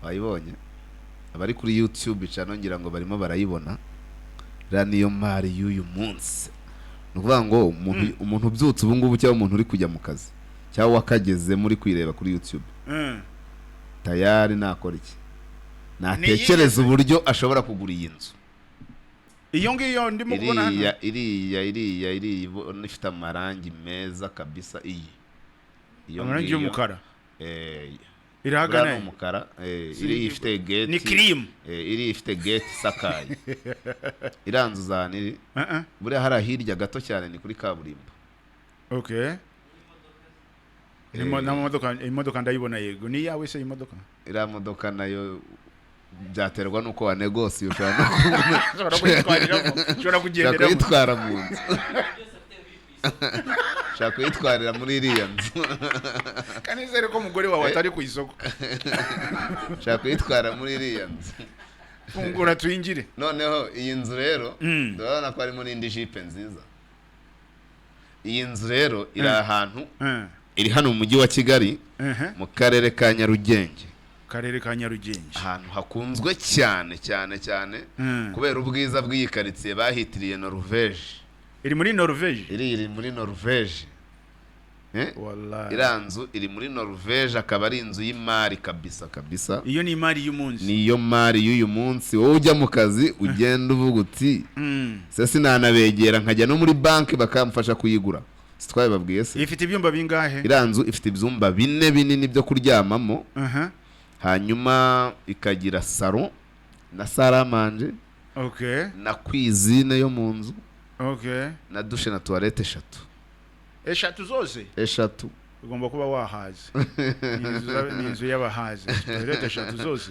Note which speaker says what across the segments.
Speaker 1: wayibonye abari kuri YouTube cyane ngira ngo barimo barayibona ra niyo mari y'uyu munsi nukuvuga ngo umuntu ubyutse ubu ngubu cyangwa umuntu uri kujya mu kazi cyangwa wakageze muri kwireba kuri YouTube tayari nakora iki natekereza uburyo ashobora kugura iyi nzu
Speaker 2: iyo ngiyo ndimo kubona hano
Speaker 1: iriya ifite amarangi meza kabisa iyo
Speaker 2: amarangi y'umukara
Speaker 1: irahagana umukara iri ifite gate
Speaker 2: ni cream
Speaker 1: iri ifite gate sakaye iranzu zaniri buri hari hirya gato cyane ni kuri kaburimbo
Speaker 2: okay imodoka ndayibona yego ni yawe se imodoka
Speaker 1: ira modoka nayo byaterwa nuko wa negotiate
Speaker 2: ushobora kugenderamo
Speaker 1: kuyitwara mu nzu shaka kuyitwarira muri iriya nzu
Speaker 2: kanizere ko umugore wawe atari ku isoko
Speaker 1: shaka kuyitwara muri iriya nzu
Speaker 2: fungura twinjire
Speaker 1: noneho iyi nzu rero ndabona ko harimo n'indi jipe nziza iyi nzu rero iri ahantu iri hano mu mujyi wa Kigali mu karere ka Nyarugenge ahantu hakunzwe cyane kubera ubwiza bw'iyi quartier bahitiriye Norvège
Speaker 2: iri muri Norvège
Speaker 1: iri muri Norvège wallahi iranzu iri muri Norvège akaba ari inzu y'imari kabisa
Speaker 2: iyo ni imari y'umunsi
Speaker 1: niyo mari y'uyu munsi wowe ujya mu kazi ugenda uvuga uti se sinanabegera nkajya no muri banki bakamfasha kuyigura sitwaye babwiye se
Speaker 2: ifite ibyumba bingahe
Speaker 1: iranzu ifite ibyumba 4 binini byo kuryamamo hanyuma ikagira salon na salle à manger na cuisine yo mu nzu na douche na toilette eshatu zose
Speaker 2: ugomba kuba wahaze ni inzu y'abahaze toilette eshatu zose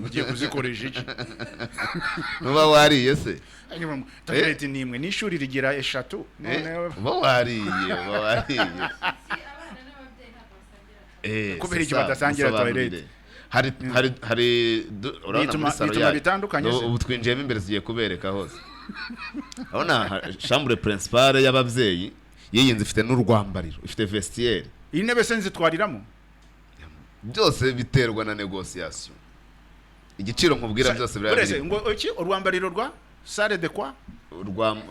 Speaker 2: ugiye kuzikoresha iki
Speaker 1: nuba wariye se
Speaker 2: toilette nimwe n'ishuri rigira eshatu
Speaker 1: uba wariye
Speaker 2: kubera iki badasangira toilette
Speaker 1: hari urabona muri salo
Speaker 2: yayo
Speaker 1: ubu twinjiyemo imbere tugiye kubereka hose urabona chambre principale y'ababyeyi iyi nzu ifite n'urwambariro ifite vestiaire
Speaker 2: intebe se nzitwariramo
Speaker 1: byose biterwa na negotiation igiciro nkubwira byose
Speaker 2: birabiri ngo iki urwambariro rwa salle de quoi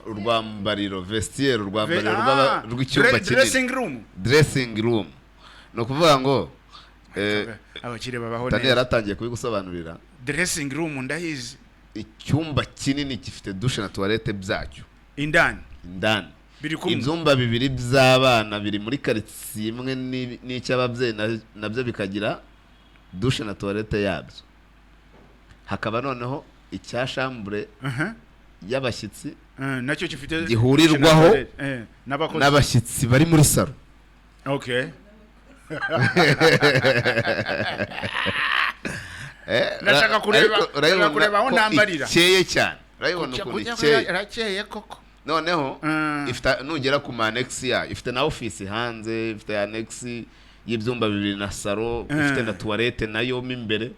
Speaker 1: urwambariro vestiaire urwambariro rw'icyumba kinini dressing room no kuvuga ngo
Speaker 2: abakire babaho
Speaker 1: neza yaratangiye kubigusobanurira
Speaker 2: dressing room ndahizi
Speaker 1: icyumba kinini gifite douche na toilette byacyo
Speaker 2: indani
Speaker 1: ibyumba bibiri by'abana biri muri quartier imwe n'icy'ababyeyi nabyo bikagira douche na toilette yabyo hakaba noneho icya chambre y'abashyitsi
Speaker 2: nacyo gifite
Speaker 1: gihurirwaho n'abashyitsi bari muri salo
Speaker 2: nashaka kureba aho nambarira
Speaker 1: ikeye cyane urabibona ukuntu
Speaker 2: ikeye koko
Speaker 1: noneho nugera ku manex ya ifite na office hanze ifite annex y'ibyumba bibiri na salo ifite na toilette nayo mo imbere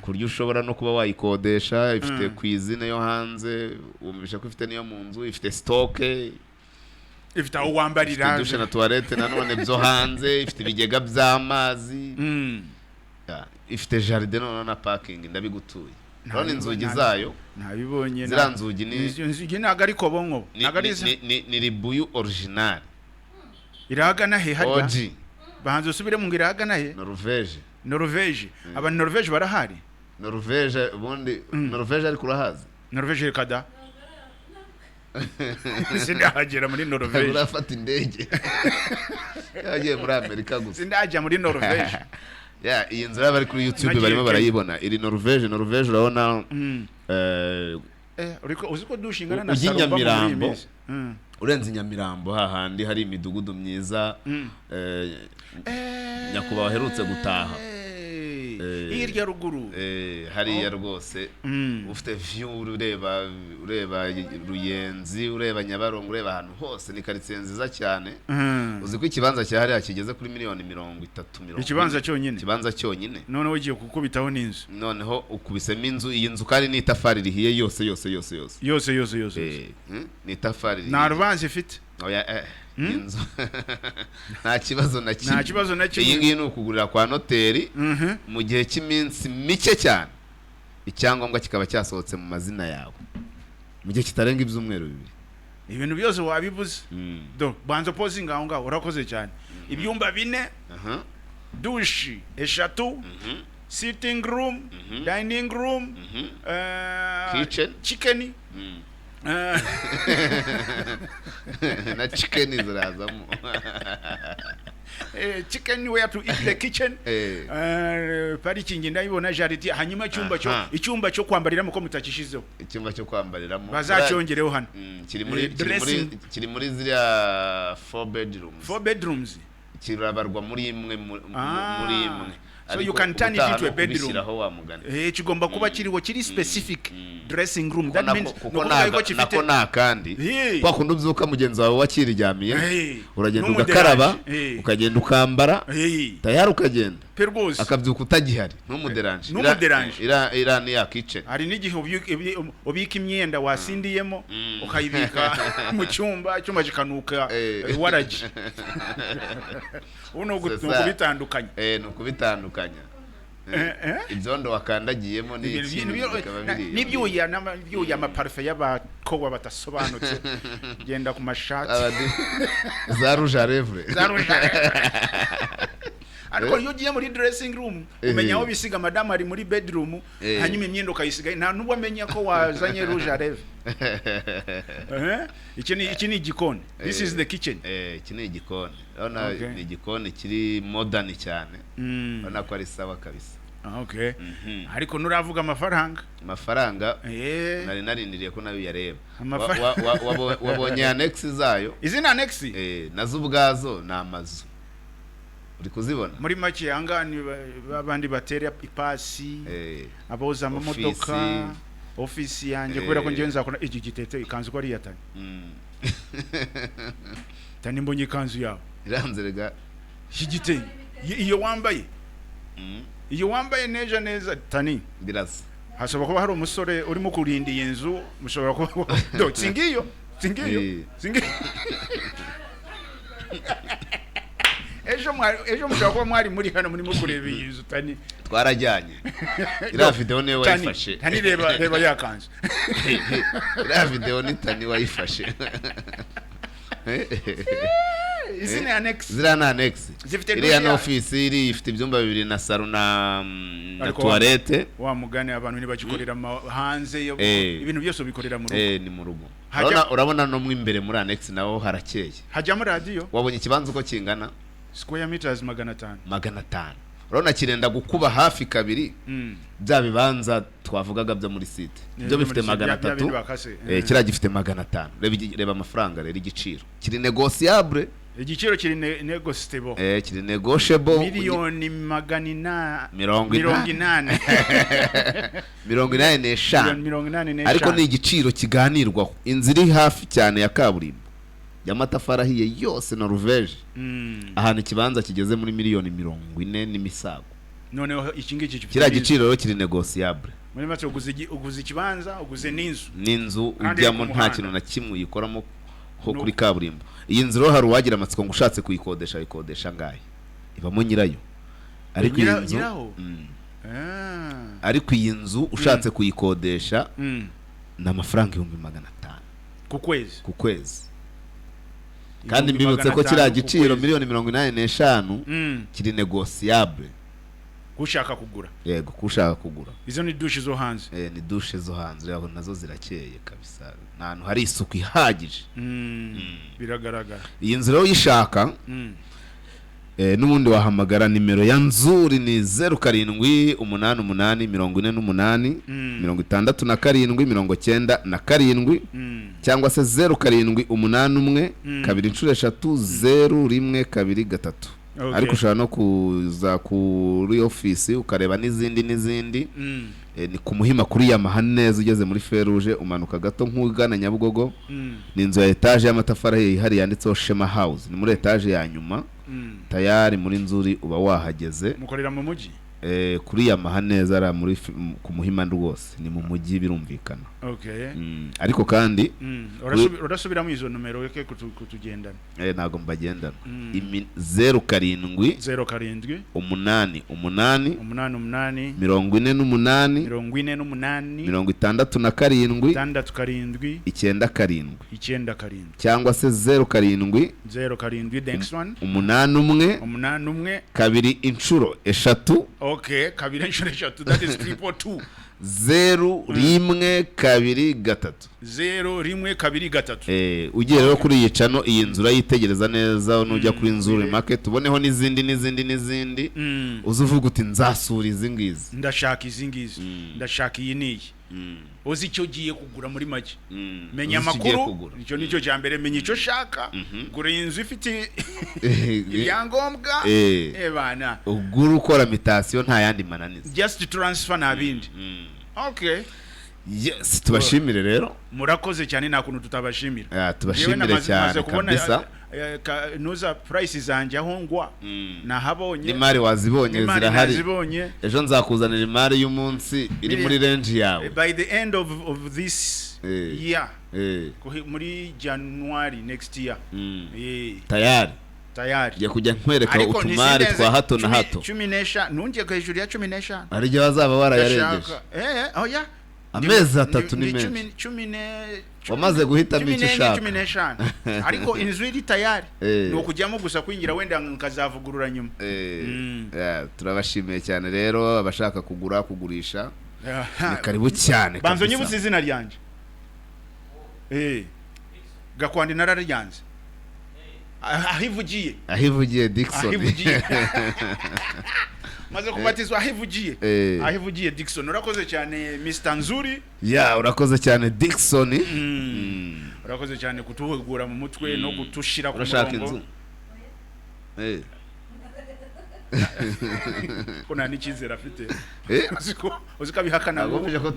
Speaker 1: kuryo ushobora no kuba wayikodesha ifite cuisine yo hanze umvisha ko ifite niyo mu nzu ifite stock
Speaker 2: ifite aho wambarira
Speaker 1: douche na toilette nanone byo hanze ifite ibigega by'amazi ifite jardin na parking ndabigutuye none inzugi zayo
Speaker 2: nabibonye
Speaker 1: zira nzugi
Speaker 2: inzugi naga ariko bonko
Speaker 1: ni ribuyu original
Speaker 2: iragana he harya bahanze usubire mu iragana he Norvège aba Norvège barahari
Speaker 1: Norvège ubundi Norvège ari kurahaza
Speaker 2: Norvège kada sindahagera muri Norvège
Speaker 1: urafata indege yagiye muri Amerika gusa
Speaker 2: sindajya muri Norvège
Speaker 1: iyi nzira bari kuri YouTube barimo barayibona iri Norvège urabona
Speaker 2: uziko dushingana na
Speaker 1: Nyamirambo urenze Nyamirambo hahandi hari imidugudu myiza nyakuba herutse gutaha
Speaker 2: hirya ruguru
Speaker 1: hariya rwose ufite view ureba Ruyenzi ureba Nyabarongo ureba ahantu hose ni quartier nziza cyane uzi ko ikibanza cyahari kigeze kuri miliyoni 30
Speaker 2: ikibanza cyonyine none ugiye kukubitaho n'inzu
Speaker 1: noneho ukubisemo inzu iyi nzu kandi ni itafari rihiye yose
Speaker 2: ni itafari
Speaker 1: nta
Speaker 2: rubanza ifite
Speaker 1: inzu nta kibazo na kimwe
Speaker 2: nta kibazo na kimwe.
Speaker 1: iyi ngiyi ni ukugurira kwa noteri mu gihe cy'iminsi mike cyane icyangombwa kikaba cyasohotse mu mazina yawe mu gihe kitarenga ibyumweru bibiri.
Speaker 2: Ibintu byose wabivuze do banzo posing aho ngaho urakoze cyane. Ibyumba 4 douche eshatu sitting room dining room chicken
Speaker 1: na chicken zirazamo
Speaker 2: chicken where to eat the kitchen parking ndayibona jaridi hanyuma icyumba cyo kwambariramo ko mutakishizeho
Speaker 1: icyumba cyo kwambariramo
Speaker 2: bazacyongereho hano
Speaker 1: kiri muri ziriya 4 bedrooms kirabarwa muri imwe muri imwe.
Speaker 2: So you can turn it into a bedroom. Kigomba kuba kiri specific dressing room. That means
Speaker 1: nako nakandi kwa kundi ubyuka mugenzi wawe wakiryamiye uragenda ugakaraba ukagenda ukambara tayari ukagenda akabyuka utagihari n'umuderanje ira ni ya kitchen.
Speaker 2: Hari n'igihe ubika imyenda wasindiyemo ukayibika mu cyumba kikanuka waraji uno kubitandukanya
Speaker 1: nukubitandukanya ibyondo wakandagiyemo
Speaker 2: n'ibyuya amaparufe y'abakobwa batasobanutse genda ku mashati
Speaker 1: za rouge à lèvres
Speaker 2: ariko iyo ugiye muri dressing room umenya aho bisiga madame ari muri bedroom hanyuma imyenda ukayisiga nta nubwo amenya ko wazanye rouge à lèvres. Iki ni igikoni. This is the kitchen.
Speaker 1: Iki ni igikoni. Urabona ni igikoni kiri modern cyane. Urabona ko ari sawa kabisa.
Speaker 2: Okay. Ariko nuravuga amafaranga
Speaker 1: nari narindiriye ko nayo yareba. Wabonye annex zayo?
Speaker 2: Izi ni annex?
Speaker 1: Nazo ubwazo ni amazu. Uri kuzibona
Speaker 2: muri make yangani babandi batera ipasi aboza amamodoka office yanjye kubera ko ngenza ko iki gitete ikanzu ko ari yatani tani mbonye ikanzu yawe
Speaker 1: iranze rega
Speaker 2: higite iyo wambaye neza tani
Speaker 1: birasa
Speaker 2: hasaba kuba hari umusore urimo kurinda iyi nzu mushobora kuba do singiyo ejo mushobora kuba mwari muri hano murimo kureba iyi nzu tani
Speaker 1: twarajyanye iriya video niwe wayifashe
Speaker 2: tani reba yakanzu
Speaker 1: iriya video ni tani wayifashe
Speaker 2: izi ni annex
Speaker 1: ziriya ni annex iriya ni office iri ifite ibyumba 2 na salon na toilette
Speaker 2: wa mugane abantu nibagikorera hanze ibintu byose bikorera mu rugo
Speaker 1: ni mu rugo urabona no mu imbere muri annex naho harakeye
Speaker 2: hajyamo radio
Speaker 1: wabonye ikibanza uko kingana
Speaker 2: square meters 500
Speaker 1: urabona kirenda gukuba hafi kabiri bya bibanza twavugaga byo muri site byo bifite 300 kira gifite 500 reba amafaranga rero igiciro kiri negotiable
Speaker 2: igiciro kiri negotiable
Speaker 1: kiri negotiable
Speaker 2: miliyoni 480
Speaker 1: ariko ni igiciro kiganirwaho inziri hafi cyane ya kaburimbo y'amatafari ahiye yose na ruveje ahantu ikibanza kigeze muri miliyoni 40 n'imisago
Speaker 2: noneho iki ngiki
Speaker 1: kira giciro rero kiri negotiable
Speaker 2: muri make uguze ikibanza uguze
Speaker 1: n'inzu ujyamo nta kintu na kimwe uyikoramo ho kuri kaburimbo. Iyi nzu rero hari uwagira amatsiko ngo ushatse kuyikodesha ngahe ibamo nyirayo ariko iyi nzu ushatse kuyikodesha na amafaranga 500
Speaker 2: ku kwezi
Speaker 1: kandi mbibutse ko kira giciro miliyoni 85 kiri negotiable
Speaker 2: kushaka kugura
Speaker 1: yego kushaka kugura.
Speaker 2: Izo ni douche zo hanze
Speaker 1: ni douche zo hanze aho nazo zirakeye kabisa ntantu hari isuku ihagije
Speaker 2: biragaragara.
Speaker 1: Iyi nzu rero yishaka n'ubundi wahamagara nimero ya Nzuri ni 0788 cyangwa se 0781 ariko ushobora no kuza kuri office ukareba n'izindi ni ku Muhima kuri Yamaha neza ugeze muri Feruje umanuka gato nk'ugana Nyabugogo ni inzu ya etage y'amatafari ihari yanditseho Shema House ni muri etage ya nyuma tayari muri Nzuri uba wahageze
Speaker 2: mukorera mu mujyi
Speaker 1: kuri Yamaha neza ara muri ku Muhima rwose ni mu mujyi birumvikana.
Speaker 2: Okay.
Speaker 1: Ariko kandi
Speaker 2: urasubira mu izo numero yake kutugendana.
Speaker 1: Nago mbagendana. 07
Speaker 2: 08
Speaker 1: 8 8
Speaker 2: 88
Speaker 1: 48 97 cyangwa se 07
Speaker 2: next one
Speaker 1: 81 kabiri inshuro eshatu.
Speaker 2: Okay, kabiri inshuro eshatu, that is 342.
Speaker 1: 0123
Speaker 2: 0123.
Speaker 1: Ugiye rero kuri iyi channel iyi nzura yitegereza neza nujya kuri Nzuri market uboneho n'izindi uzuvuga uti nzasura izi ngizi,
Speaker 2: ndashaka izi ngizi, ndashaka iyi niyi. Uzi icyo giye kugura muri make, menya amakuru, icyo nicyo cya mbere, menya icyo shaka, gura inzu ifite ibyangombwa, bana
Speaker 1: ugura ukora mutation nta yandi mananiza,
Speaker 2: just transfer nabindi. Okay,
Speaker 1: yes, tubashimire rero,
Speaker 2: murakoze cyane, nta kuntu tutabashimira.
Speaker 1: Tubashimire cyane kabisa.
Speaker 2: Nuza prices zanje aho ngwa nahabonye,
Speaker 1: Imari wazibonye zirahari, ejo nzakuzanira imari y'umunsi iri muri range yawe
Speaker 2: by the end of this year, muri January next year.
Speaker 1: Tayari ya kujya nkwereka utumari twa hato na hato
Speaker 2: 10 nungiye hejuru ya 15
Speaker 1: ari je bazaba warayarengeje.
Speaker 2: Oya,
Speaker 1: amezi 3 ni menshi,
Speaker 2: 10
Speaker 1: wamaze guhitamo icyo ushaka
Speaker 2: 15 ariko inzu iri tayari no kujyamo gusa kwingira wenda nkazavugurura nyuma.
Speaker 1: Turabashimiye cyane rero abashaka kugura kugurisha, ni karibu cyane.
Speaker 2: Banzo nyibuze izina ryanje Gakwandi nararyanze ahivugiye Dickson maze kubatizwa ahivugiye Dickson. Urakoze cyane Mr. Nzuri.
Speaker 1: Urakoze cyane Dickson.
Speaker 2: Urakoze cyane kutuhugura mu mutwe no kutushira ku
Speaker 1: murongo.
Speaker 2: Kuna nikizera afite uziko bihakana
Speaker 1: agomeje ko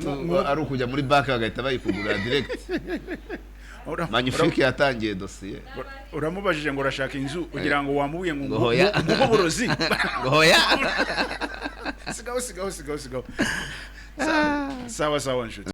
Speaker 1: ari ukujya muri bank bagahita bayikugura direct. Magnifique yatangiye dossier.
Speaker 2: Uramubajije ngo urashaka inzu ugira ngo wamubuye ngo burozi.
Speaker 1: Hoya.
Speaker 2: Sigaho. Sawa nshuti.